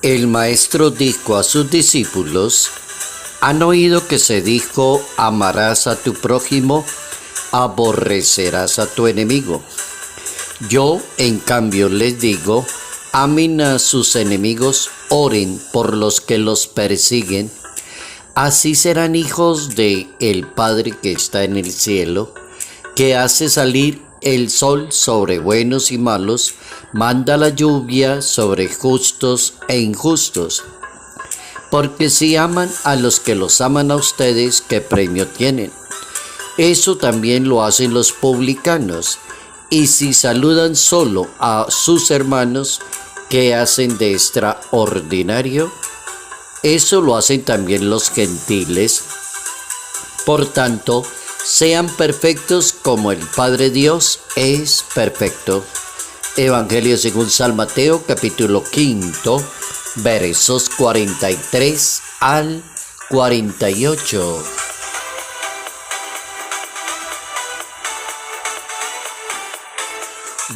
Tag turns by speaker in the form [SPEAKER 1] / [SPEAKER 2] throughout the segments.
[SPEAKER 1] El maestro dijo a sus discípulos: han oído que se dijo, amarás a tu prójimo, aborrecerás a tu enemigo. Yo, en cambio, les digo, amen a sus enemigos, oren por los que los persiguen. Así serán hijos de el Padre que está en el cielo, que hace salir el sol sobre buenos y malos, manda la lluvia sobre justos e injustos. Porque si aman a los que los aman a ustedes, ¿qué premio tienen? Eso también lo hacen los publicanos. Y si saludan solo a sus hermanos, ¿qué hacen de extraordinario? Eso lo hacen también los gentiles. Por tanto, sean perfectos como el Padre Dios es perfecto. Evangelio según San Mateo, capítulo 5, versos 43 al 48.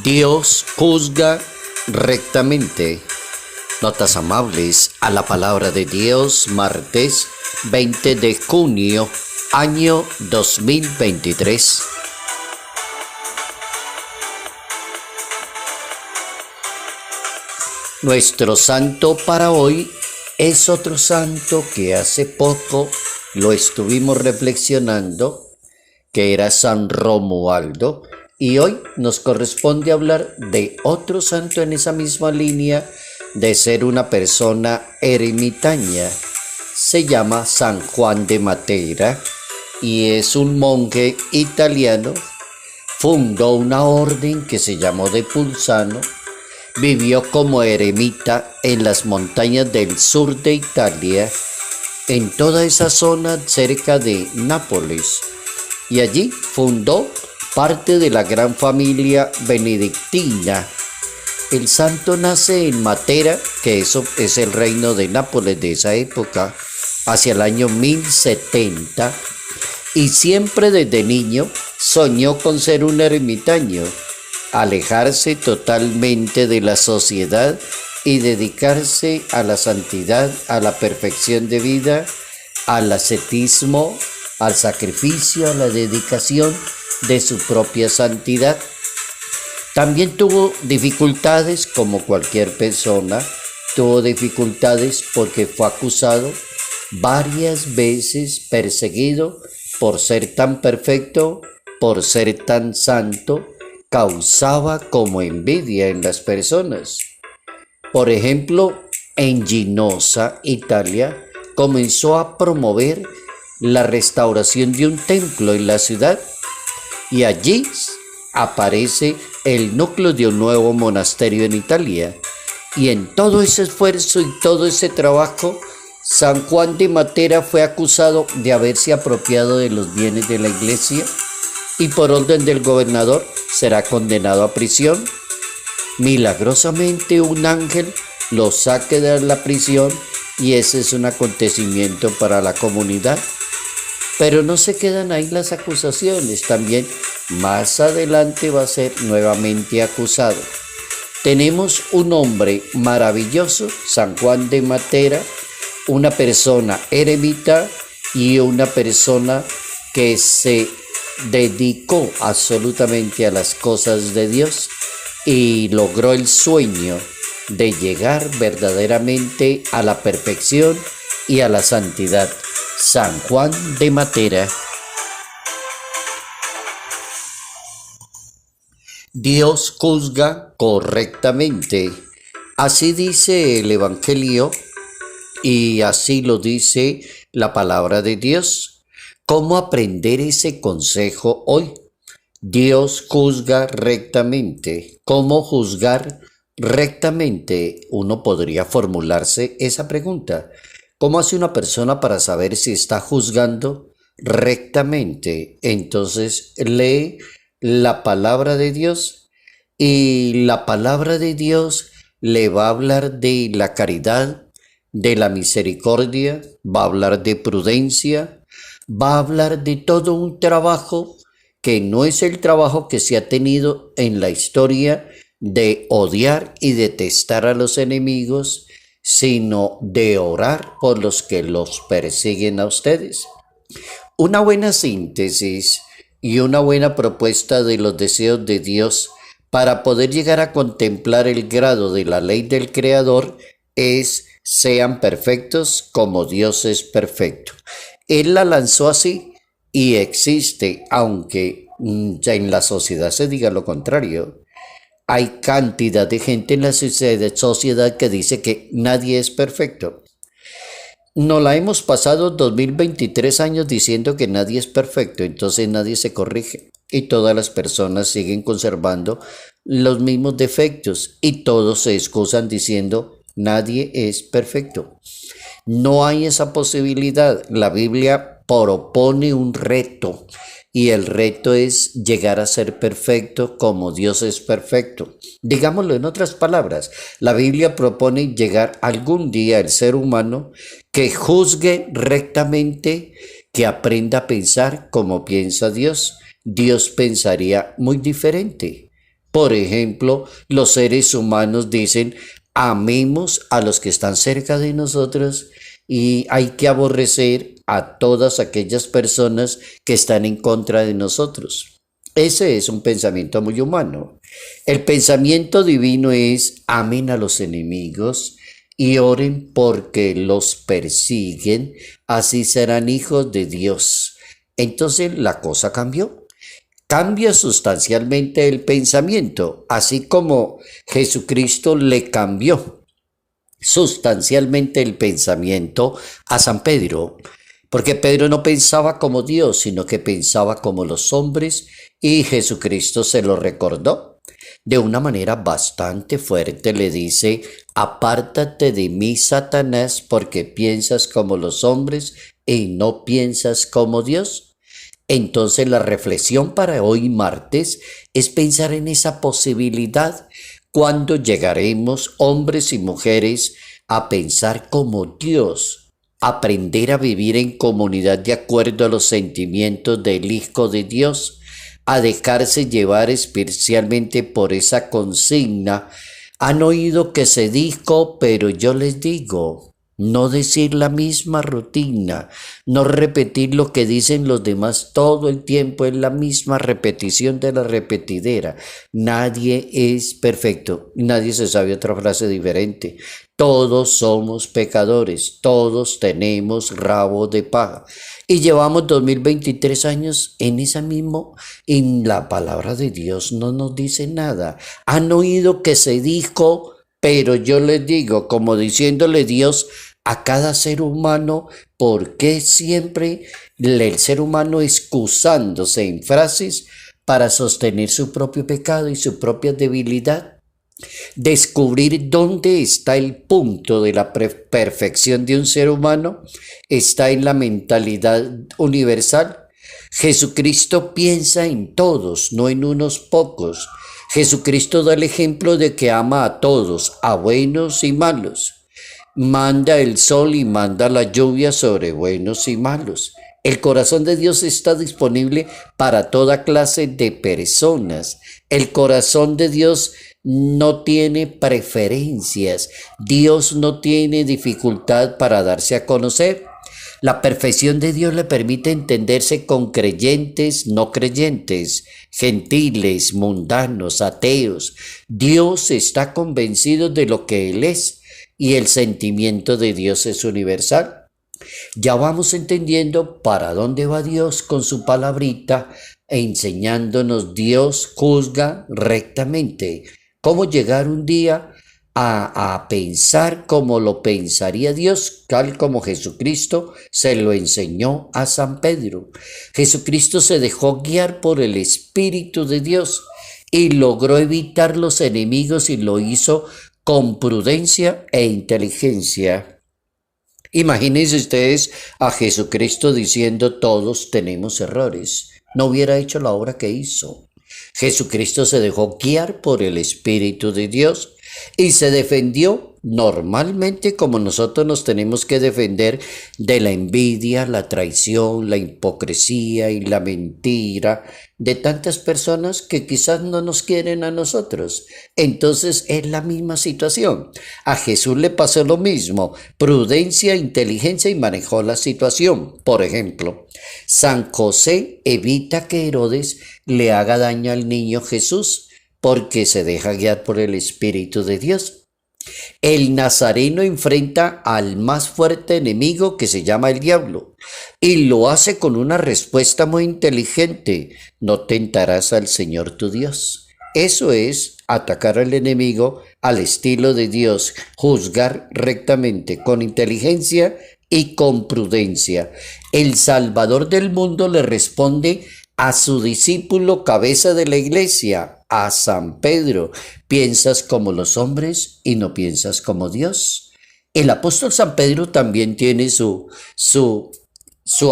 [SPEAKER 1] Dios juzga rectamente. Notas amables a la palabra de Dios, martes 20 de junio, año 2023. Nuestro santo para hoy es otro santo que hace poco lo estuvimos reflexionando, que era San Romualdo, y hoy nos corresponde hablar de otro santo en esa misma línea de ser una persona ermitaña. Se llama San Juan de Matera y es un monje italiano. Fundó una orden que se llamó de Pulsano. Vivió como eremita en las montañas del sur de Italia, en toda esa zona cerca de Nápoles, y allí fundó parte de la gran familia benedictina. El santo nace en Matera, que eso es el reino de Nápoles de esa época, hacia el año 1070, y siempre desde niño soñó con ser un ermitaño, alejarse totalmente de la sociedad y dedicarse a la santidad, a la perfección de vida, al ascetismo, al sacrificio, a la dedicación de su propia santidad. También tuvo dificultades, como cualquier persona, tuvo dificultades porque fue acusado varias veces, perseguido por ser tan perfecto, por ser tan santo. Causaba como envidia en las personas. Por ejemplo, en Ginosa, Italia, comenzó a promover la restauración de un templo en la ciudad, y allí aparece el núcleo de un nuevo monasterio en Italia. Y en todo ese esfuerzo y todo ese trabajo, San Juan de Matera fue acusado de haberse apropiado de los bienes de la iglesia, y por orden del gobernador será condenado a prisión. Milagrosamente un ángel lo saque de la prisión, y ese es un acontecimiento para la comunidad. Pero no se quedan ahí las acusaciones, también más adelante va a ser nuevamente acusado. Tenemos un hombre maravilloso, San Juan de Matera, una persona eremita y una persona que se dedicó absolutamente a las cosas de Dios y logró el sueño de llegar verdaderamente a la perfección y a la santidad. San Juan de Matera. Dios juzga correctamente. Así dice el Evangelio y así lo dice la palabra de Dios. ¿Cómo aprender ese consejo hoy? Dios juzga rectamente. ¿Cómo juzgar rectamente? Uno podría formularse esa pregunta. ¿Cómo hace una persona para saber si está juzgando rectamente? Entonces lee la palabra de Dios, y la palabra de Dios le va a hablar de la caridad, de la misericordia, va a hablar de prudencia, va a hablar de todo un trabajo que no es el trabajo que se ha tenido en la historia de odiar y detestar a los enemigos sino de orar por los que los persiguen a ustedes. Una buena síntesis y una buena propuesta de los deseos de Dios para poder llegar a contemplar el grado de la ley del Creador es: sean perfectos como Dios es perfecto. Él la lanzó así y existe, aunque ya en la sociedad se diga lo contrario. Hay cantidad de gente en la sociedad que dice que nadie es perfecto. Nos la hemos pasado 2023 años diciendo que nadie es perfecto, entonces nadie se corrige y todas las personas siguen conservando los mismos defectos y todos se excusan diciendo nadie es perfecto. No hay esa posibilidad. La Biblia propone un reto y el reto es llegar a ser perfecto como Dios es perfecto. Digámoslo en otras palabras, la Biblia propone llegar algún día el ser humano que juzgue rectamente, que aprenda a pensar como piensa Dios. Dios pensaría muy diferente. Por ejemplo, los seres humanos dicen: amemos a los que están cerca de nosotros y hay que aborrecer a todas aquellas personas que están en contra de nosotros. Ese es un pensamiento muy humano. El pensamiento divino es: amen a los enemigos y oren porque los persiguen, así serán hijos de Dios. Entonces la cosa cambió. Cambia sustancialmente el pensamiento, así como Jesucristo le cambió sustancialmente el pensamiento a San Pedro, porque Pedro no pensaba como Dios, sino que pensaba como los hombres, y Jesucristo se lo recordó. De una manera bastante fuerte le dice: apártate de mí, Satanás, porque piensas como los hombres y no piensas como Dios. Entonces la reflexión para hoy martes es pensar en esa posibilidad: cuando llegaremos, hombres y mujeres, a pensar como Dios, aprender a vivir en comunidad de acuerdo a los sentimientos del Hijo de Dios, a dejarse llevar especialmente por esa consigna: han oído que se dijo, pero yo les digo. No decir la misma rutina, no repetir lo que dicen los demás todo el tiempo, es la misma repetición de la repetidera. Nadie es perfecto, nadie se sabe otra frase diferente. Todos somos pecadores, todos tenemos rabo de paja. Y llevamos 2023 años en esa mismo, en la palabra de Dios no nos dice nada. Han oído que se dijo, pero yo les digo, como diciéndole Dios a cada ser humano: ¿por qué siempre el ser humano excusándose en frases para sostener su propio pecado y su propia debilidad? Descubrir dónde está el punto de la perfección de un ser humano está en la mentalidad universal. Jesucristo piensa en todos, no en unos pocos. Jesucristo da el ejemplo de que ama a todos, a buenos y malos. Manda el sol y manda la lluvia sobre buenos y malos. El corazón de Dios está disponible para toda clase de personas. El corazón de Dios no tiene preferencias. Dios no tiene dificultad para darse a conocer. La perfección de Dios le permite entenderse con creyentes, no creyentes, gentiles, mundanos, ateos. Dios está convencido de lo que Él es. Y el sentimiento de Dios es universal. Ya vamos entendiendo para dónde va Dios con su palabrita, enseñándonos: Dios juzga rectamente. ¿Cómo llegar un día a pensar como lo pensaría Dios, tal como Jesucristo se lo enseñó a San Pedro? Jesucristo se dejó guiar por el Espíritu de Dios y logró evitar los enemigos, y lo hizo con prudencia e inteligencia. Imagínense ustedes a Jesucristo diciendo: todos tenemos errores. No hubiera hecho la obra que hizo. Jesucristo se dejó guiar por el Espíritu de Dios y se defendió normalmente como nosotros nos tenemos que defender de la envidia, la traición, la hipocresía y la mentira de tantas personas que quizás no nos quieren a nosotros. Entonces es la misma situación. A Jesús le pasó lo mismo, prudencia, inteligencia y manejó la situación. Por ejemplo, San José evita que Herodes le haga daño al niño Jesús porque se deja guiar por el Espíritu de Dios. El nazareno enfrenta al más fuerte enemigo que se llama el diablo y lo hace con una respuesta muy inteligente: no tentarás al Señor tu Dios. Eso es atacar al enemigo al estilo de Dios, juzgar rectamente, con inteligencia y con prudencia. El Salvador del mundo le responde a su discípulo cabeza de la iglesia, a San Pedro: piensas como los hombres y no piensas como Dios. El apóstol San Pedro también tiene su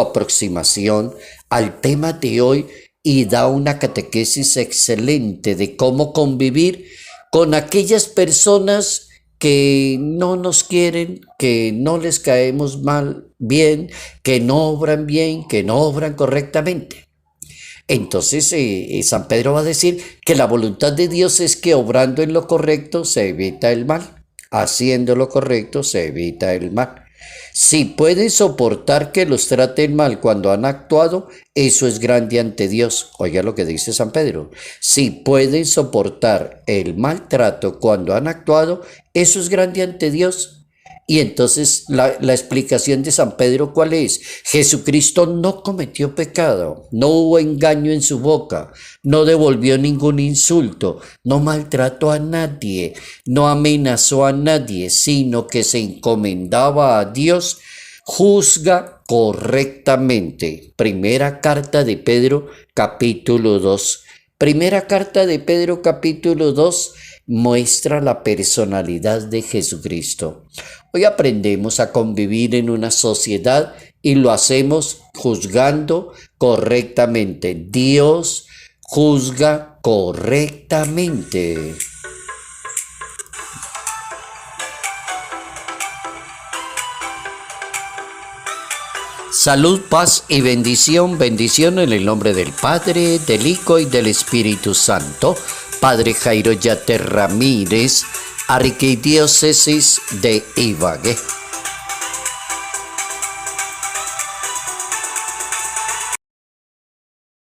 [SPEAKER 1] aproximación al tema de hoy y da una catequesis excelente de cómo convivir con aquellas personas que no nos quieren, que no les caemos bien, que no obran bien, que no obran correctamente. Entonces San Pedro va a decir que la voluntad de Dios es que obrando en lo correcto se evita el mal, haciendo lo correcto se evita el mal. Si pueden soportar que los traten mal cuando han actuado, eso es grande ante Dios. Oiga lo que dice San Pedro. Si pueden soportar el maltrato cuando han actuado, eso es grande ante Dios. Y entonces la explicación de San Pedro, ¿cuál es? Jesucristo no cometió pecado, no hubo engaño en su boca, no devolvió ningún insulto, no maltrató a nadie, no amenazó a nadie, sino que se encomendaba a Dios, juzga correctamente. Primera carta de Pedro, capítulo 2. Primera carta de Pedro, capítulo 2, muestra la personalidad de Jesucristo. Hoy aprendemos a convivir en una sociedad y lo hacemos juzgando correctamente. Dios juzga correctamente. Salud, paz y bendición. Bendición en el nombre del Padre, del Hijo y del Espíritu Santo. Padre Jairo Yate Ramírez, Arquidiócesis de Ibagué.